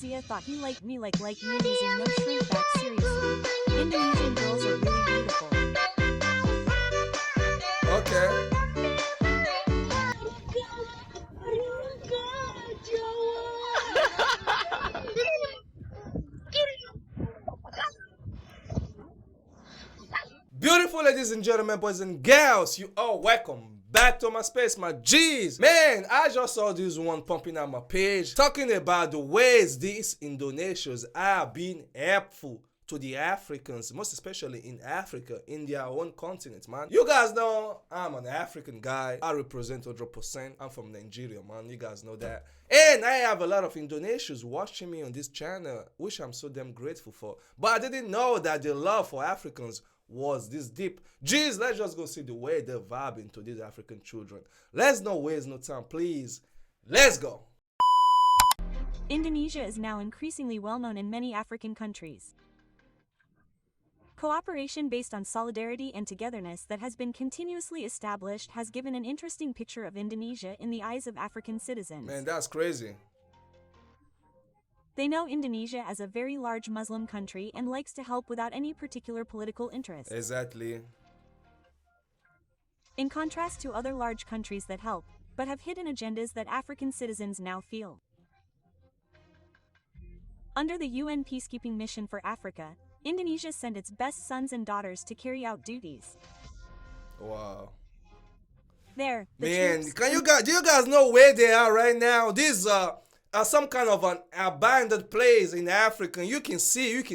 Zia thought he liked me like me using no shrink back seriously. Indonesian girls are really beautiful. Okay. Beautiful ladies and gentlemen, boys and girls, you all welcome back to my space, my G's. Man, I just saw this one pumping on my page talking about the ways these Indonesians are being helpful to the Africans, most especially in Africa, in their own continent, man. You guys know I'm an African guy. I represent 100%. I'm from Nigeria, man. You guys know that. And I have a lot of Indonesians watching me on this channel, which I'm so damn grateful for. But I didn't know that the love for Africans was this deep. Jeez, let's just go see the way they're vibing to these African children. Let's not waste no time, please. Let's go. Indonesia is now increasingly well known in many African countries. Cooperation based on solidarity and togetherness that has been continuously established has given an interesting picture of Indonesia in the eyes of African citizens. Man, that's crazy. They know Indonesia as a very large Muslim country and likes to help without any particular political interest. Exactly. In contrast to other large countries that help, but have hidden agendas that African citizens now feel. Under the UN peacekeeping mission for Africa, Indonesia sent its best sons and daughters to carry out duties. Wow. There, the Man, troops do you guys know where they are right now? These are some kind of an abandoned place in Africa. You can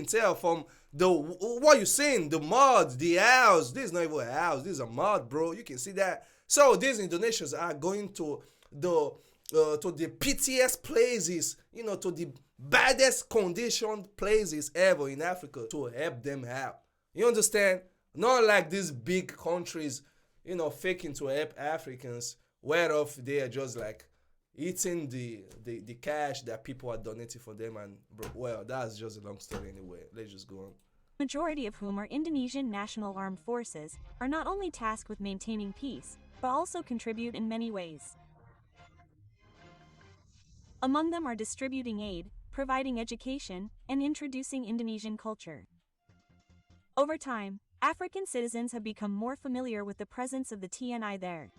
tell from the what you're seeing, the mud, the house. This is not even a house. This is a mud, bro. You can see that. So these Indonesians are going to the PTS places, to the baddest conditioned places ever in Africa to help them out. You understand? Not like these big countries, faking to help Africans, whereof they are just like eating the cash that people are donating for them. And well, that's just a long story anyway. Let's just go on. Majority of whom are Indonesian National Armed Forces, are not only tasked with maintaining peace, but also contribute in many ways. Among them are distributing aid, providing education, and introducing Indonesian culture. Over time, African citizens have become more familiar with the presence of the TNI there.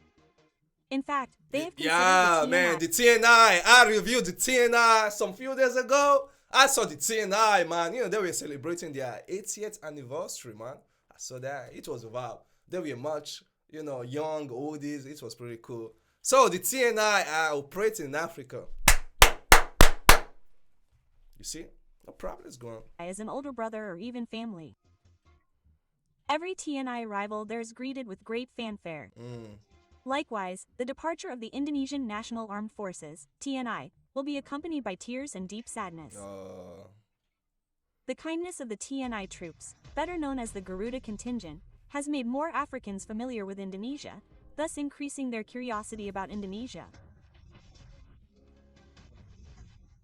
In fact, they have considered the TNI. I reviewed the TNI some few days ago. I saw the TNI, man. They were celebrating their 80th anniversary, man. I saw that. It was a vibe. They were much, young, oldies. It was pretty cool. So the TNI are operating in Africa. You see? No problem is going on. As an older brother or even family. Every TNI arrival there is greeted with great fanfare. Likewise, the departure of the Indonesian National Armed Forces, TNI, will be accompanied by tears and deep sadness. The kindness of the TNI troops, better known as the Garuda contingent, has made more Africans familiar with Indonesia, thus increasing their curiosity about Indonesia.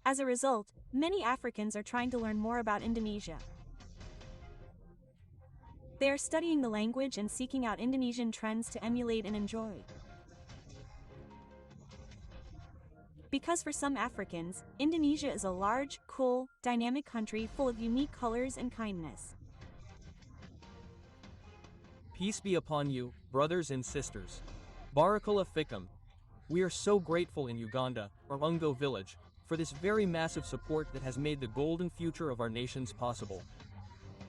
As a result, many Africans are trying to learn more about Indonesia. They are studying the language and seeking out Indonesian trends to emulate and enjoy. Because for some Africans, Indonesia is a large, cool, dynamic country full of unique colors and kindness. Peace be upon you, brothers and sisters. Barakallah fikum. We are so grateful in Uganda, or Ungo village, for this very massive support that has made the golden future of our nations possible.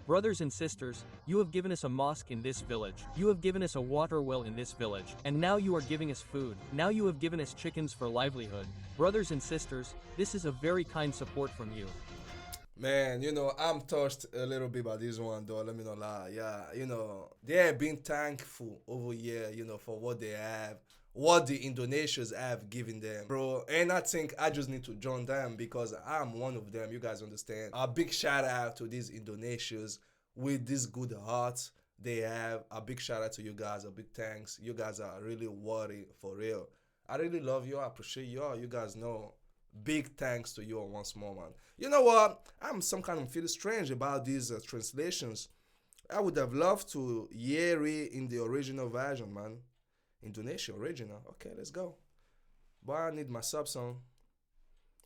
Brothers and sisters, you have given us a mosque in this village. You have given us a water well in this village. And now you are giving us food. Now you have given us chickens for livelihood. Brothers and sisters, this is a very kind support from you. Man, I'm touched a little bit by this one, though. Let me not lie. Yeah, they have been thankful over here, for what they have, what the Indonesians have given them, bro. And I think I just need to join them because I'm one of them. You guys understand? A big shout out to these Indonesians with this good heart they have. A big shout out to you guys. A big thanks. You guys are really worthy for real. I really love you. I appreciate you all. You guys know. Big thanks to you all once more, man. You know what? I'm some kind of feeling strange about these translations. I would have loved to hear it in the original version, man. Indonesia original. Okay, let's go. But I need my sub song.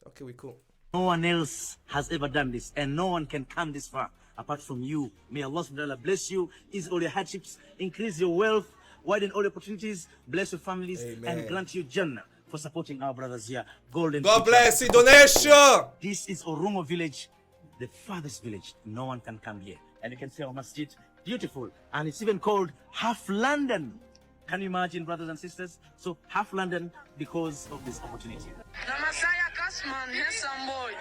Okay, we cool. No one else has ever done this, and no one can come this far apart from you. May Allah subhanahu wa ta'ala bless you, ease all your hardships, increase your wealth, widen all your opportunities, bless your families, Amen. and grant you Jannah for supporting our brothers here. Golden God future. bless Indonesia. This is Oromo village, the farthest village. No one can come here. And you can see our masjid, beautiful. And it's even called Half London. Can you imagine, brothers and sisters? So half London because of this opportunity. Nama saya Kasman, handsome boy.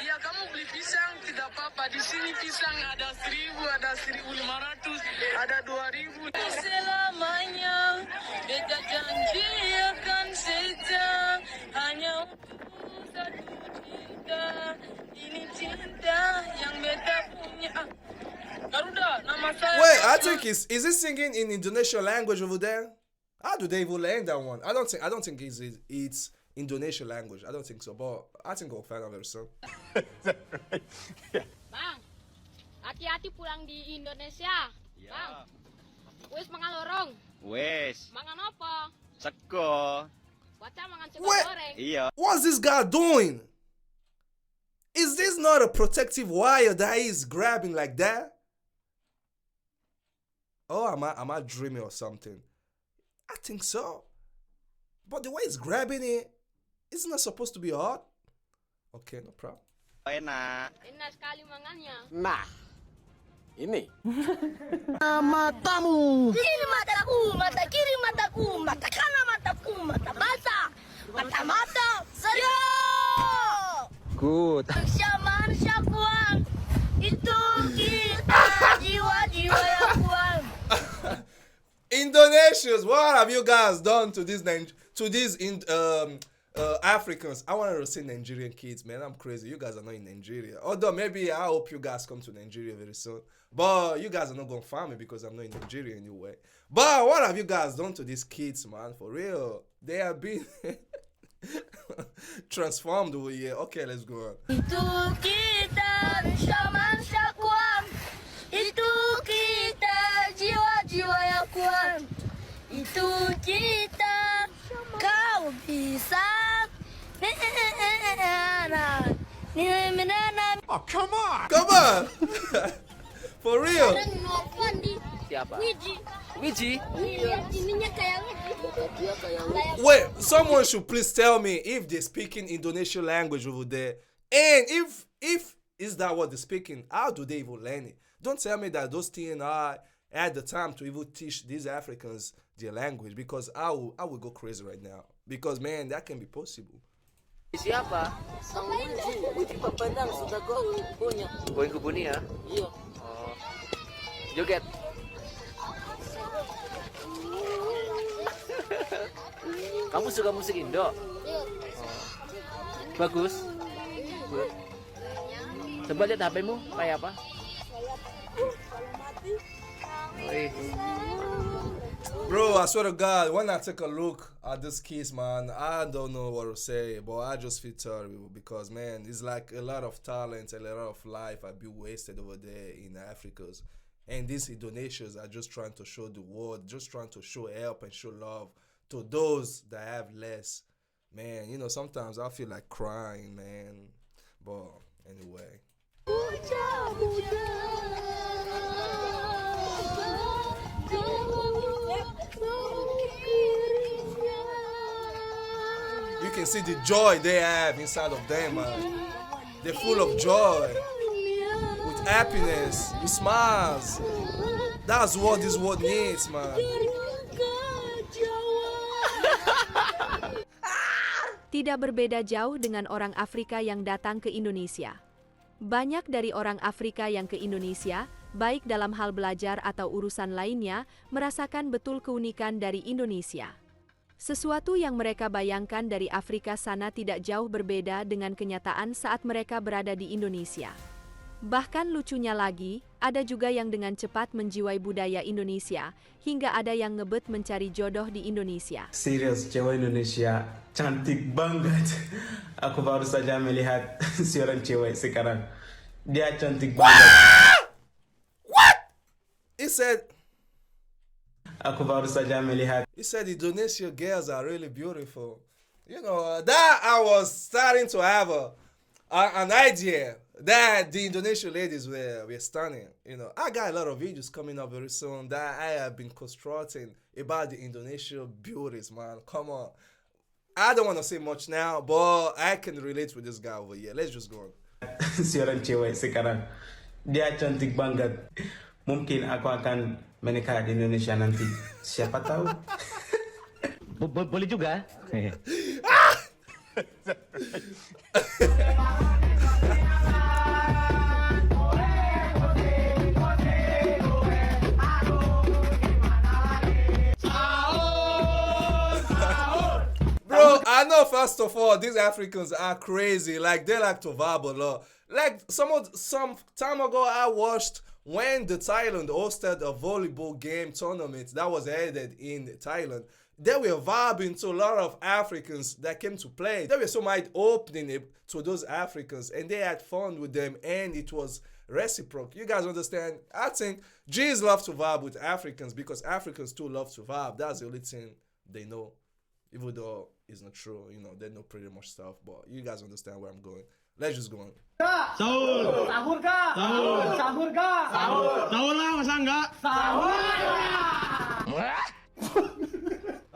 Ya kamu beli pisang tidak apa-apa. Di sini pisang ada 1.000, ada 1.500, ada 2.000. Selamanya beta janji akan setia hanya untuk satu cinta. Ini cinta yang beta punya. Garuda, nama saya. Wait, I think is he singing in Indonesian language over there? How do they even learn that one? I don't think it's Indonesian language. I don't think so, but I think I'll find out very soon. Bang, hati-hati pulang di Indonesia. Ya. Bang, wis mangan lorong. Wes, Mangan apa? sego. Baca mangan sego Wait. goreng. Iya. What's this guy doing? Is this not a protective wire that he's grabbing like that? Oh, am I dreaming or something? I think so. But the way he's grabbing it, it's not supposed to be hard. Okay, no problem. Enak. Enak sekali mangannya. Nah, ini. Matamu. Kiri mataku, mata kiri mataku, mata kanan mataku, mata mata, mata saya. Good. Manusia kuat, itu kita jiwa-jiwa yang kuat. Indonesians, what have you guys done to these Africans? I wanted to say Nigerian kids, man. I'm crazy. You guys are not in Nigeria. Although maybe I hope you guys come to Nigeria very soon. But you guys are not gonna find me because I'm not in Nigeria anyway. But what have you guys done to these kids, man? For real, they have been transformed over here. Okay, let's go on. Itu kita manusia kuat, itu kita jiwa-jiwa yang kuat, itu kita kau bisa. Oh, come on. Come on, for real. Siapa? Wiji. Wiji. Ininya kayak Wiji. Wait, someone should please tell me if they're speaking Indonesian language over there, and if is that what they're speaking, how do they even learn it? Don't tell me that those TNI had the time to even teach these Africans their language, because I will go crazy right now, because man, that can be possible. Siapa? Wiji pependang sudah kau punya. Going ke Buni ya? Iya. Oh. Joget. Kamu suka musik Indo? Iya. Bagus. Good. Coba lihat HP-mu kayak apa? Wih. Bro, I swear to God, when I take a look at these kids, man, I don't know what to say, but I just feel terrible because, man, it's like a lot of talent, a lot of life have been wasted over there in Africa. And these Indonesians are just trying to show the world, just trying to show help and show love to those that have less. Man, you know, sometimes I feel like crying, man. But anyway. You can see the joy they have inside of them, man. They're full of joy, with happiness, with smiles. That's what this world needs, man. Tidak berbeda jauh dengan orang Afrika yang datang ke Indonesia. Banyak dari orang Afrika yang ke Indonesia, baik dalam hal belajar atau urusan lainnya, merasakan betul keunikan dari Indonesia. Sesuatu yang mereka bayangkan dari Afrika sana tidak jauh berbeda dengan kenyataan saat mereka berada di Indonesia. Bahkan lucunya lagi, ada juga yang dengan cepat menjiwai budaya Indonesia, hingga ada yang ngebet mencari jodoh di Indonesia. Serius, cewek Indonesia cantik banget. Aku baru saja melihat seorang cewek sekarang. Dia cantik banget. What? He said. Aku baru saja melihat. He said Indonesian girls are really beautiful. You know, that I was starting to have an idea that the Indonesian ladies were stunning. You know, I got a lot of videos coming up very soon that I have been constructing about the Indonesian beauties, man. Come on. I don't want to say much now, but I can relate with this guy over here. Let's just go on. Seorang cewek sekarang dia cantik banget. Mungkin aku akan menikah di Indonesia nanti. Siapa tahu? Boleh juga. Bro, I know first of all, these Africans are crazy. Like, they like to vibe a lot. Like, some time ago, I watched when the Thailand hosted a volleyball game tournament that was held in Thailand. They were vibing to a lot of Africans that came to play. They were so mind-opening to those Africans, and they had fun with them, and it was reciprocal. You guys understand? I think G's love to vibe with Africans because Africans too love to vibe. That's the only thing they know. Even though it's not true, you know, they know pretty much stuff, but you guys understand where I'm going. Let's just go on. Sahur. Sahur kak. Sahur. Sahur kak. Sahur. Sahur lah, masa enggak? Sahur.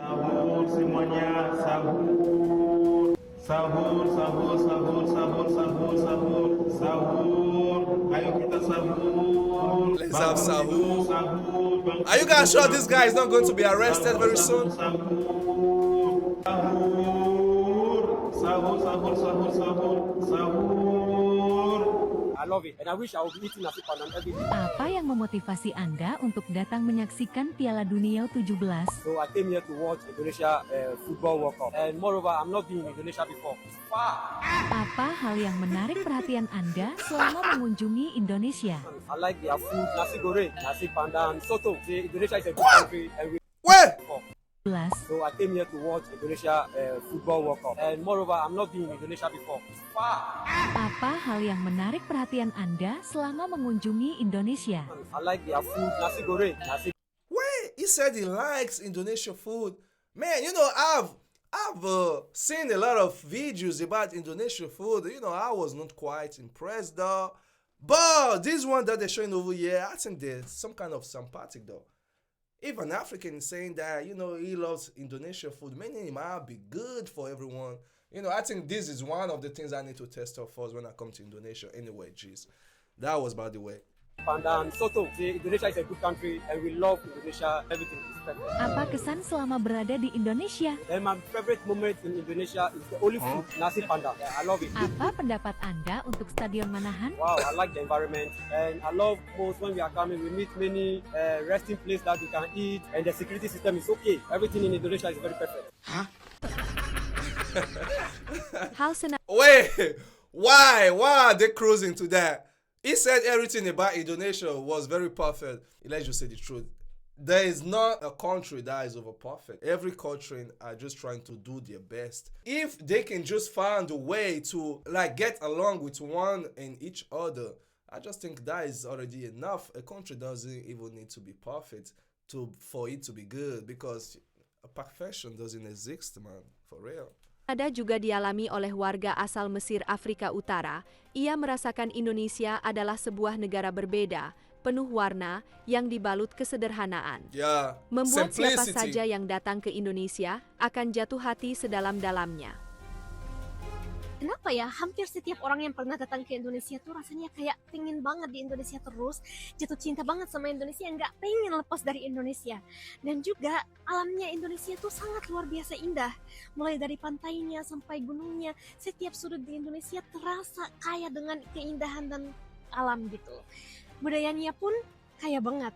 Sahur semuanya, sahur. Sahur, sahur, sahur, sahur, sahur, sahur, sahur. Ayo kita sahur. Let's have sahur. Are you guys sure this guy is not going to be arrested very soon? Sahur, sahur, sahur, sahur, sahur. I love it and I wish I would be eating nasi padang every day. Apa yang memotivasi Anda untuk datang menyaksikan Piala Dunia U17? So I came here to watch Indonesia football World Cup. And moreover, I'm not been in Indonesia before. It's far. Apa hal yang menarik perhatian Anda selama mengunjungi Indonesia? I like their food, nasi goreng, nasi padang, soto. See, Indonesia is a good country and we So I came here to watch Indonesia football World Cup. And moreover, I'm not been in Indonesia before. It's far. Apa hal yang menarik perhatian Anda selama mengunjungi Indonesia? I like their food, nasi goreng, nasi. Wait, he said he likes Indonesian food. Man, you know, I've seen a lot of videos about Indonesian food. You know, I was not quite impressed though. But this one that they're showing over here, I think there's some kind of sympathetic though. If an African is saying that, you know, he loves Indonesian food, meaning it might be good for everyone. You know, I think this is one of the things I need to test out first when I come to Indonesia. Anyway, jeez. That was by the way. Pandan soto. See, Indonesia is a good country and we love Indonesia. Everything is perfect. Apa kesan selama berada di Indonesia? And my favorite moment in Indonesia is the only food, nasi padang. Yeah, I love it. Apa pendapat Anda untuk Stadion Manahan? Wow, I like the environment and I love most when we are coming, we meet many resting places that we can eat and the security system is okay. Everything in Indonesia is very perfect. Huh? Wait, why are they cruising to that? He said everything about Indonesia was very perfect. Let's just say the truth. There is not a country that is over perfect. Every country are just trying to do their best. If they can just find a way to like get along with one and each other, I just think that is already enough. A country doesn't even need to be perfect for it to be good because perfection doesn't exist, man. For real. Ada juga dialami oleh warga asal Mesir, Afrika Utara. Ia merasakan Indonesia adalah sebuah negara berbeda, penuh warna yang dibalut kesederhanaan. Membuat siapa saja yang datang ke Indonesia akan jatuh hati sedalam-dalamnya. Kenapa ya hampir setiap orang yang pernah datang ke Indonesia tuh rasanya kayak pengen banget di Indonesia terus, jatuh cinta banget sama Indonesia, nggak pengen lepas dari Indonesia. Dan juga alamnya Indonesia tuh sangat luar biasa indah, mulai dari pantainya sampai gunungnya, setiap sudut di Indonesia terasa kaya dengan keindahan dan alam gitu. Budayanya pun kaya banget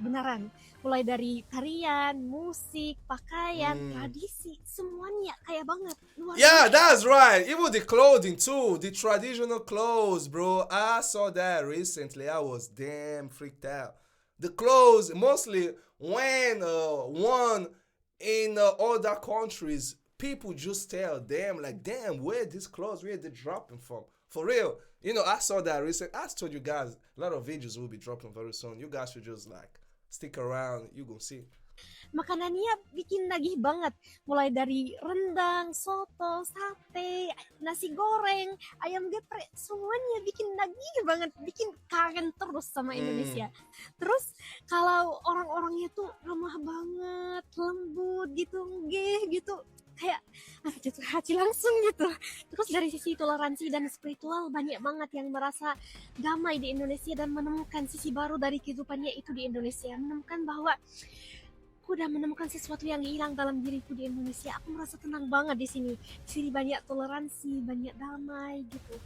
beneran. Mulai dari tarian, musik, pakaian, tradisi, semuanya kaya banget. Yeah, that's right. Even the clothing too, the traditional clothes, bro. I saw that recently. I was damn freaked out. The clothes, mostly when one in other countries, people just tell them like, damn, where these clothes, where they dropping from? For real. You know, I saw that recently. I told you guys, a lot of videos will be dropping very soon. You guys should just like stick around. You gonna see. Makanannya bikin nagih banget, mulai dari rendang, soto, sate, nasi goreng, ayam geprek, semuanya bikin nagih banget, bikin kangen terus sama Indonesia. Terus kalau orang-orangnya tuh ramah banget, lembut gitu, nggih gitu, kayak jatuh hati langsung gitu. Terus dari sisi toleransi dan spiritual, banyak banget yang merasa damai di Indonesia dan menemukan sisi baru dari kehidupannya itu di Indonesia, menemukan bahwa aku udah menemukan sesuatu yang hilang dalam diriku di Indonesia. Aku merasa tenang banget di sini. Di sini banyak toleransi, banyak damai gitu.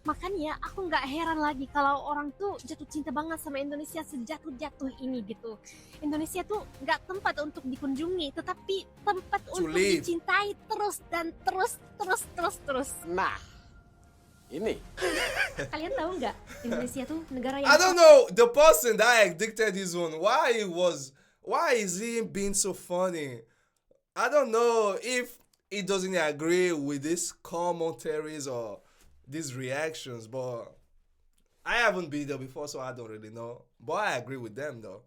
Makanya aku nggak heran lagi kalau orang tuh jatuh cinta banget sama Indonesia sejatuh-jatuh ini gitu. Indonesia tuh nggak tempat untuk dikunjungi, tetapi tempat untuk dicintai terus dan terus. Nah, ini. Kalian tahu nggak Indonesia tuh negara yang... I don't know the person that addicted this one. Why is he being so funny? I don't know if he doesn't agree with these commentaries or these reactions, but I haven't been there before, so I don't really know. But I agree with them though.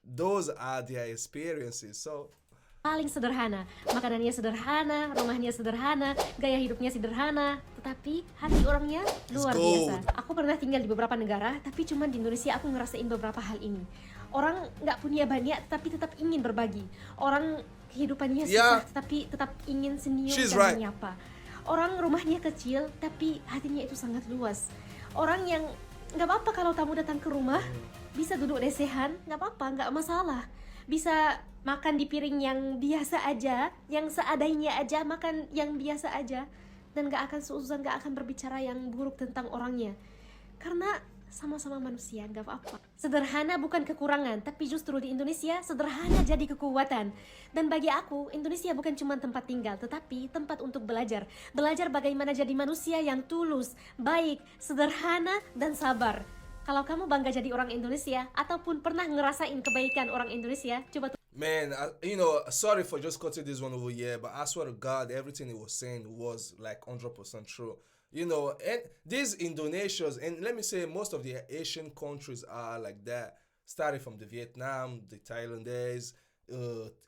Those are their experiences. So paling sederhana, makanannya sederhana, rumahnya sederhana, gaya hidupnya sederhana, tetapi hati orangnya luar biasa. Aku pernah tinggal di beberapa negara, tapi cuma di Indonesia aku ngerasain beberapa hal ini. Orang nggak punya banyak, tapi tetap ingin berbagi. Orang kehidupannya susah, tapi tetap ingin senyum dan menyapa. Orang rumahnya kecil, tapi hatinya itu sangat luas. Orang yang nggak apa-apa kalau tamu datang ke rumah, bisa duduk lesehan, nggak apa-apa, nggak masalah. Bisa makan di piring yang biasa aja, yang seadanya aja, makan yang biasa aja, dan nggak akan seuzon, nggak akan berbicara yang buruk tentang orangnya. Karena sama-sama manusia, nggak apa-apa. Sederhana bukan kekurangan, tapi justru di Indonesia sederhana jadi kekuatan. Dan bagi aku, Indonesia bukan cuma tempat tinggal, tetapi tempat untuk belajar. Belajar bagaimana jadi manusia yang tulus, baik, sederhana, dan sabar. Kalau kamu bangga jadi orang Indonesia, ataupun pernah ngerasain kebaikan orang Indonesia, coba man, sorry for just cutting this one over here, but I swear to God, everything he was saying was like 100% true. And these Indonesians, and let me say most of the Asian countries are like that, starting from the Vietnam, the Thailandese,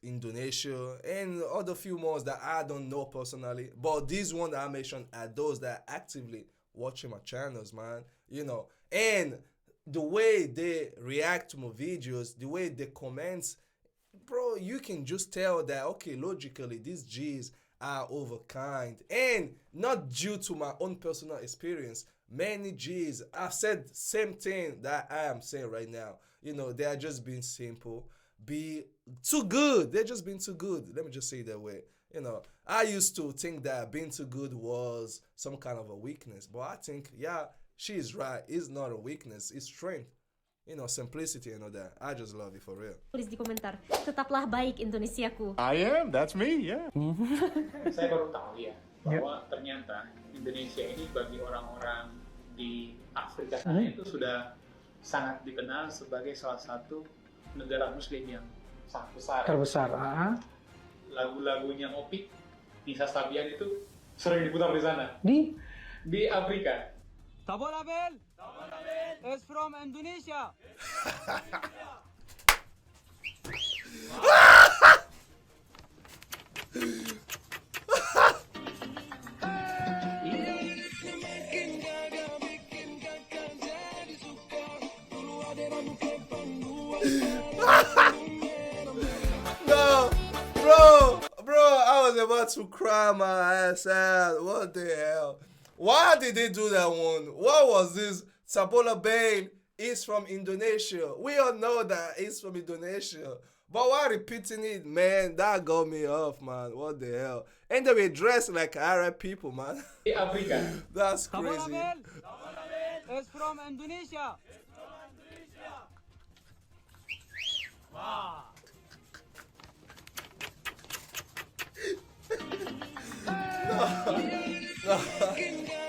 Indonesia, and other few more that I don't know personally. But these ones that I mentioned are those that are actively watching my channels, man. And the way they react to my videos, the way they comment, bro, you can just tell that, okay, logically, these G's are overkind, and not due to my own personal experience. Many G's have said same thing that I am saying right now. They are just being simple, be too good. They're just being too good. Let me just say it that way. I used to think that being too good was some kind of a weakness, but I think, yeah, she is right. It's not a weakness, it's strength. Simplicity and all that. I just love it for real. Tulis di komentar, tetaplah baik Indonesiaku. I am, that's me, yeah. Saya baru tahu ya, bahwa ternyata Indonesia ini bagi orang-orang di Afrika sana itu sudah sangat dikenal sebagai salah satu negara muslim yang sangat besar. Terbesar. Lagu-lagunya Opik, Nisa Sabian itu sering diputar di sana. Di Afrika. Tabola Bell is from Indonesia. No, bro, I was about to cry my ass out. What the hell? Why did they do that one? What was this? Sabola Bale is from Indonesia. We all know that he's from Indonesia. But why repeating it, man? That got me off, man. What the hell? And they were dressed like Arab people, man. Africa. That's crazy. Sabola Bale is from Indonesia. Wow.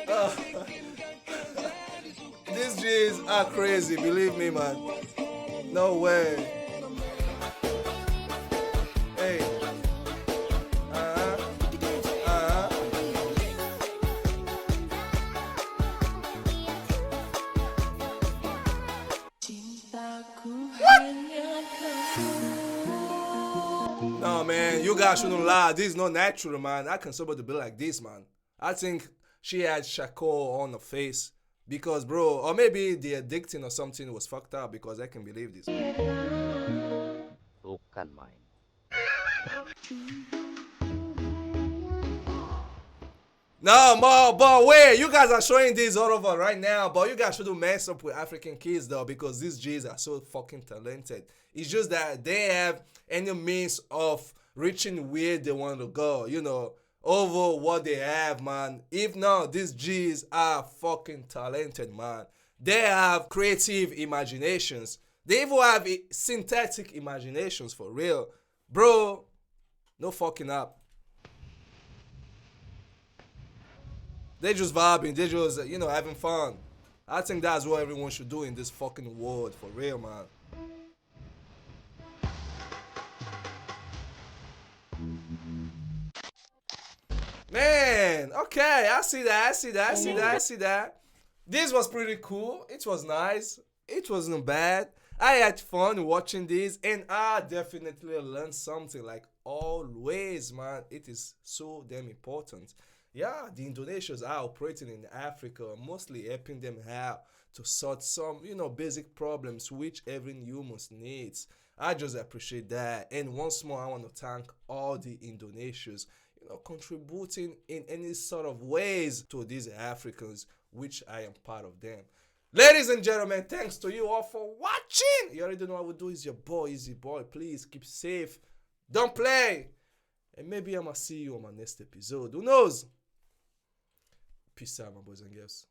No. These G's are crazy, believe me, man. No way. Hey. What? No, man, you guys shouldn't lie. This is not natural, man. I can somebody be like this, man. I think she had charcoal on her face because, bro, or maybe the addicting or something was fucked up because I can believe this. Bukan main. No, but wait, you guys are showing this all over right now, but you guys shouldn't mess up with African kids though, because these G's are so fucking talented. It's just that they have any means of reaching where they want to go, you know, over what they have, man. If not, these G's are fucking talented, man. They have creative imaginations. They even have synthetic imaginations for real. Bro, no fucking up. They just vibing, they just, you know, having fun. I think that's what everyone should do in this fucking world, for real, man. Man, okay, I see that. This was pretty cool. It was nice. It wasn't bad. I had fun watching this, and I definitely learned something, like always, man. It is so damn important. Yeah, the Indonesians are operating in Africa, mostly helping them how to sort some, you know, basic problems which every human needs. I just appreciate that. And once more, I want to thank all the Indonesians, you know, contributing in any sort of ways to these Africans, which I am part of them. Ladies and gentlemen, thanks to you all for watching. You already know what we do. Is your boy, Easy Boy. Please keep safe. Don't play. And maybe I'm going to see you on my next episode. Who knows? Peace out, my boys and girls.